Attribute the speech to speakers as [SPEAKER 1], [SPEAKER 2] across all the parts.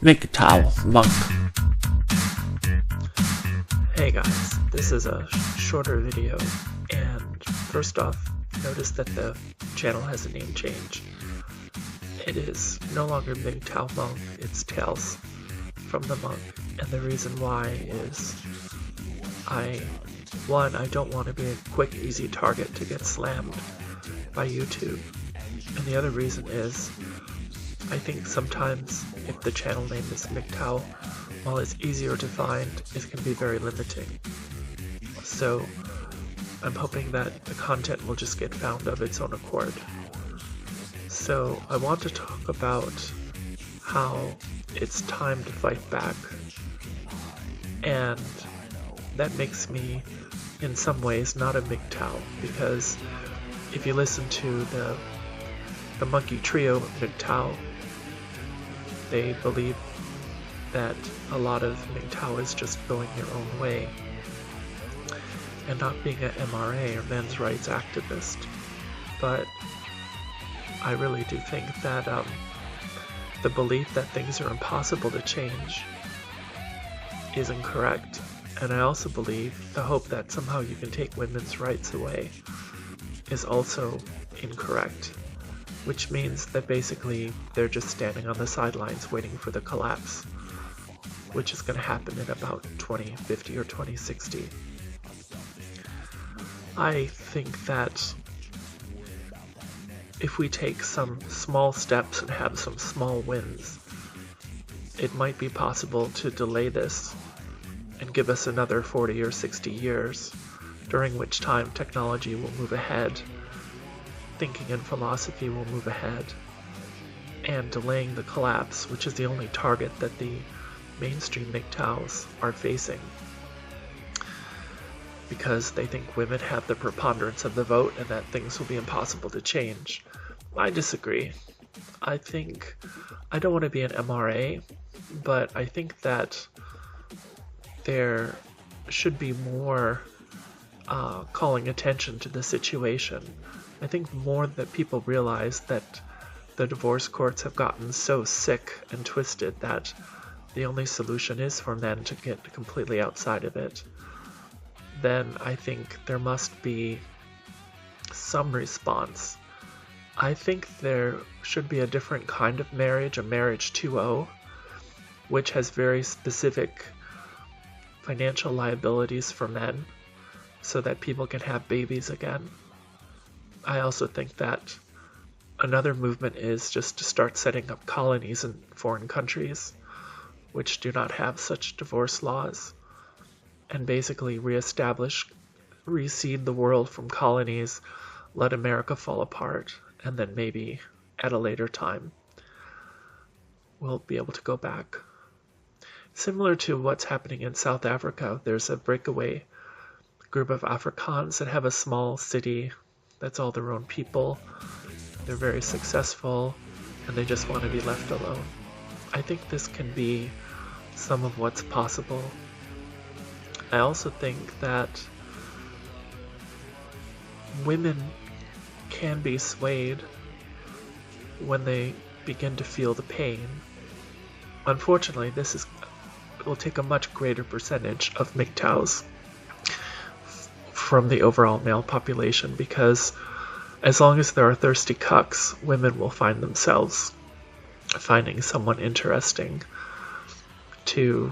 [SPEAKER 1] MGTOW monk.
[SPEAKER 2] Hey guys, this is a shorter video, and first off, notice that the channel has a name change. It is no longer MGTOW monk, it's Tales from the Monk, and the reason why is I don't want to be a quick, easy target to get slammed by YouTube, and the other reason is I think sometimes if the channel name is MGTOW, while it's easier to find, it can be very limiting. So I'm hoping that the content will just get found of its own accord. So I want to talk about how it's time to fight back, and that makes me in some ways not a MGTOW, because if you listen to the Monkey Trio MGTOW, they believe that a lot of MGTOW is just going your own way and not being an MRA or men's rights activist. But I really do think that the belief that things are impossible to change is incorrect, and I also believe the hope that somehow you can take women's rights away is also incorrect, which means that basically they're just standing on the sidelines waiting for the collapse, which is going to happen in about 2050 or 2060. I think that if we take some small steps and have some small wins, it might be possible to delay this and give us another 40 or 60 years, during which time technology will move ahead, thinking and philosophy will move ahead, and delaying the collapse, which is the only target that the mainstream MGTOWs are facing, because they think women have the preponderance of the vote and that things will be impossible to change. I disagree. I don't want to be an MRA, but I think that there should be more calling attention to the situation. I think more that people realize that the divorce courts have gotten so sick and twisted that the only solution is for men to get completely outside of it. Then I think there must be some response. I think there should be a different kind of marriage, a marriage 2.0, which has very specific financial liabilities for men so that people can have babies again. I also think that another movement is just to start setting up colonies in foreign countries which do not have such divorce laws, and basically reseed the world from colonies, let America fall apart, and then maybe at a later time we'll be able to go back. Similar to what's happening in South Africa, there's a breakaway group of Afrikaans that have a small city that's all their own people. They're very successful and they just want to be left alone. I think this can be some of what's possible. I also think that women can be swayed when they begin to feel the pain. Unfortunately, will take a much greater percentage of MGTOWs from the overall male population, because as long as there are thirsty cucks, women will find themselves finding someone interesting to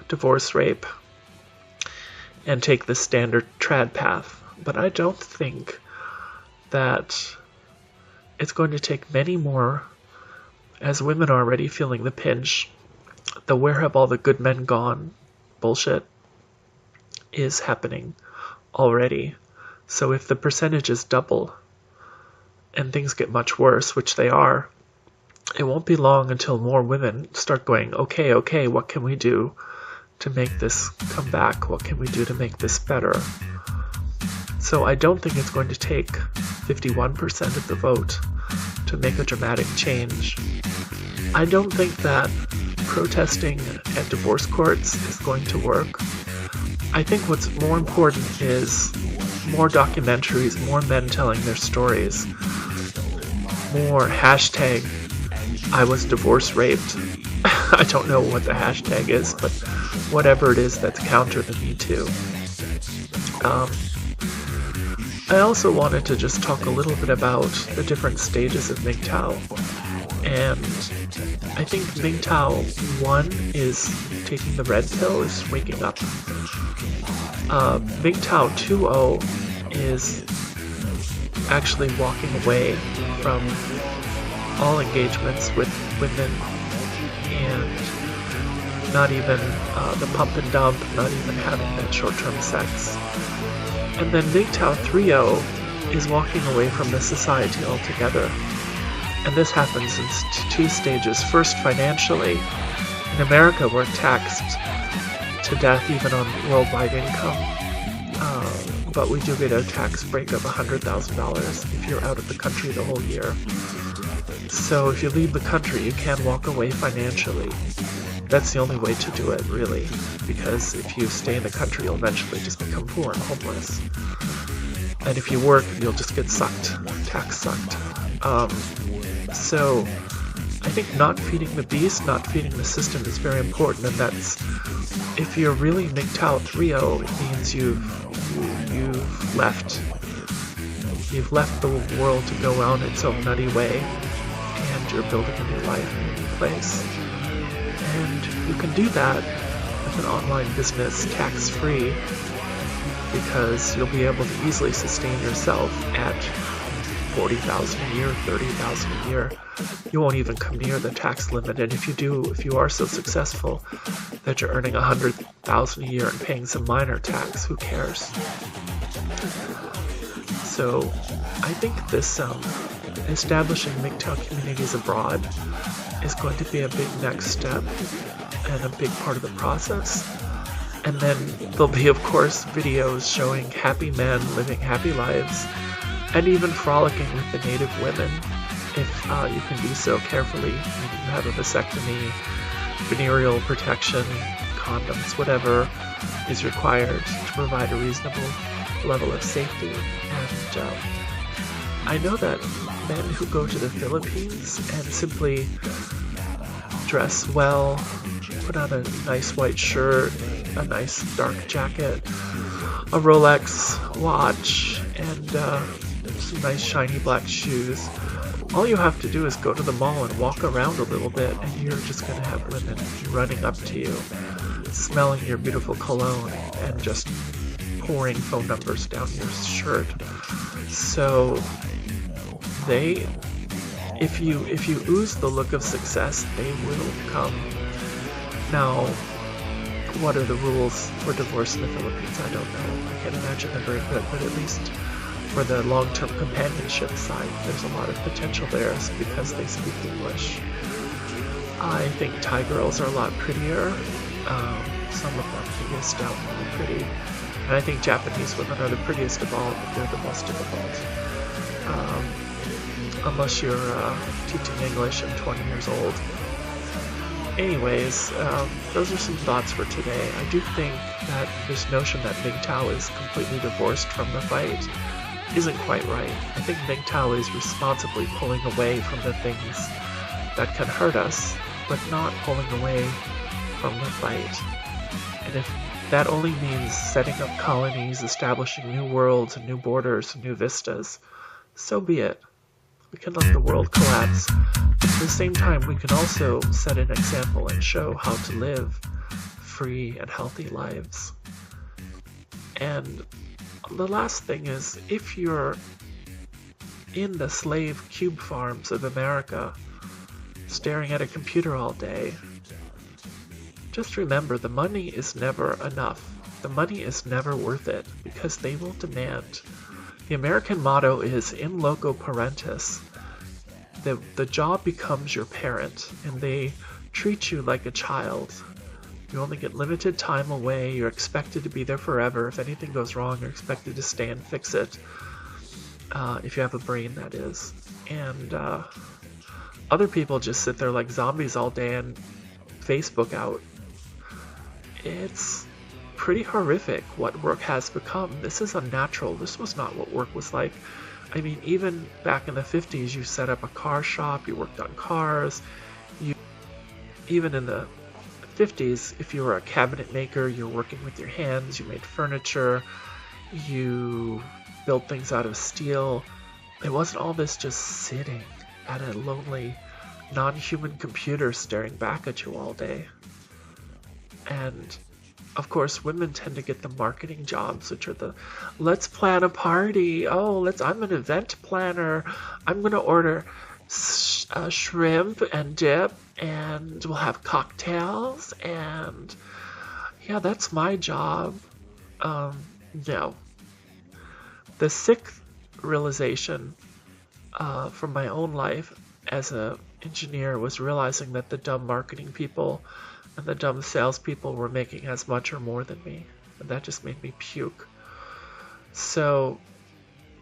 [SPEAKER 2] divorce rape and take the standard trad path. But I don't think that it's going to take many more, as women are already feeling the pinch. The where have all the good men gone bullshit is happening already. So if the percentages double and things get much worse, which they are, it won't be long until more women start going, okay, what can we do to make this come back? What can we do to make this better? So I don't think it's going to take 51% of the vote to make a dramatic change. I don't think that protesting at divorce courts is going to work. I think what's more important is more documentaries, more men telling their stories, more hashtag I was divorce raped I don't know what the hashtag is, but whatever it is that's counter the Me Too. I also wanted to just talk a little bit about the different stages of MGTOW. And I think MGTOW 1 is taking the red pill, is waking up. MGTOW 2.0 is actually walking away from all engagements with women, and not even the pump and dump, not even having that short-term sex. And then MGTOW 3.0 is walking away from the society altogether. And this happens in two stages. First, financially. In America, we're taxed to death even on worldwide income. But we do get a tax break of $100,000 if you're out of the country the whole year. So if you leave the country, you can walk away financially. That's the only way to do it, really, because if you stay in the country, you'll eventually just become poor and homeless. And if you work, you'll just get sucked, tax sucked. So I think not feeding the beast, not feeding the system is very important, and that's, if you're really MGTOW 3.0, it means you've left the world to go on its own nutty way, and you're building a new life in a new place. And you can do that with an online business tax-free, because you'll be able to easily sustain yourself at $40,000 a year, $30,000 a year. You won't even come near the tax limit, and if you are so successful that you're earning $100,000 a year and paying some minor tax, who cares? So I think this establishing MGTOW communities abroad is going to be a big next step and a big part of the process. And then there'll be, of course, videos showing happy men living happy lives, and even frolicking with the native women, if you can do so carefully. You have a vasectomy, venereal protection, condoms, whatever is required to provide a reasonable level of safety. And I know that men who go to the Philippines and simply dress well, put on a nice white shirt, a nice dark jacket, a Rolex watch, and some nice shiny black shoes. All you have to do is go to the mall and walk around a little bit, and you're just going to have women running up to you, smelling your beautiful cologne, and just pouring phone numbers down your shirt. So if you ooze the look of success, they will come. Now, what are the rules for divorce in the Philippines? I don't know. I can't imagine they're very good, but at least for the long-term companionship side, there's a lot of potential there because they speak English. I think Thai girls are a lot prettier. Some of them can get stout and really pretty. And I think Japanese women are the prettiest of all, but they're the most difficult. Unless you're teaching English and 20 years old. Anyways, those are some thoughts for today. I do think that this notion that MGTOW is completely divorced from the fight isn't quite right. I think MGTOW is responsibly pulling away from the things that can hurt us, but not pulling away from the fight. And if that only means setting up colonies, establishing new worlds and new borders and new vistas, so be it. We can let the world collapse. At the same time, we can also set an example and show how to live free and healthy lives. And the last thing is, if you're in the slave cube farms of America, staring at a computer all day, just remember the money is never enough. The money is never worth it, because they will demand. The American motto is in loco parentis. The job becomes your parent, and they treat you like a child. You only get limited time away. You're expected to be there forever. If anything goes wrong, you're expected to stay and fix it. If you have a brain, that is. And other people just sit there like zombies all day and Facebook out. It's pretty horrific what work has become. This is unnatural. This was not what work was like. I mean, even back in the 50s, you set up a car shop, you worked on cars, even in the 50s, if you were a cabinet maker, you're working with your hands, you made furniture, you built things out of steel. It wasn't all this just sitting at a lonely, non-human computer staring back at you all day. And of course, women tend to get the marketing jobs, which are the, let's plan a party. Oh, I'm an event planner. I'm going to order shrimp and dip, and we'll have cocktails. And yeah, that's my job. No. The sixth realization from my own life as an engineer was realizing that the dumb marketing people and the dumb salespeople were making as much or more than me. And that just made me puke. So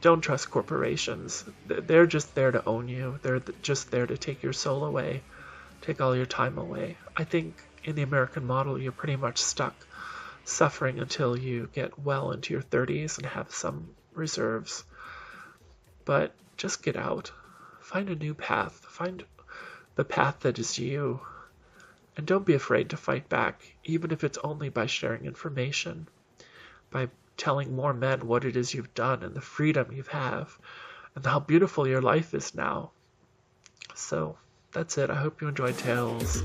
[SPEAKER 2] don't trust corporations. They're just there to own you. They're just there to take your soul away, take all your time away. I think in the American model, you're pretty much stuck suffering until you get well into your 30s and have some reserves. But just get out. Find a new path. Find the path that is you. And don't be afraid to fight back, even if it's only by sharing information, by telling more men what it is you've done and the freedom you have, and how beautiful your life is now. So that's it. I hope you enjoyed Tales.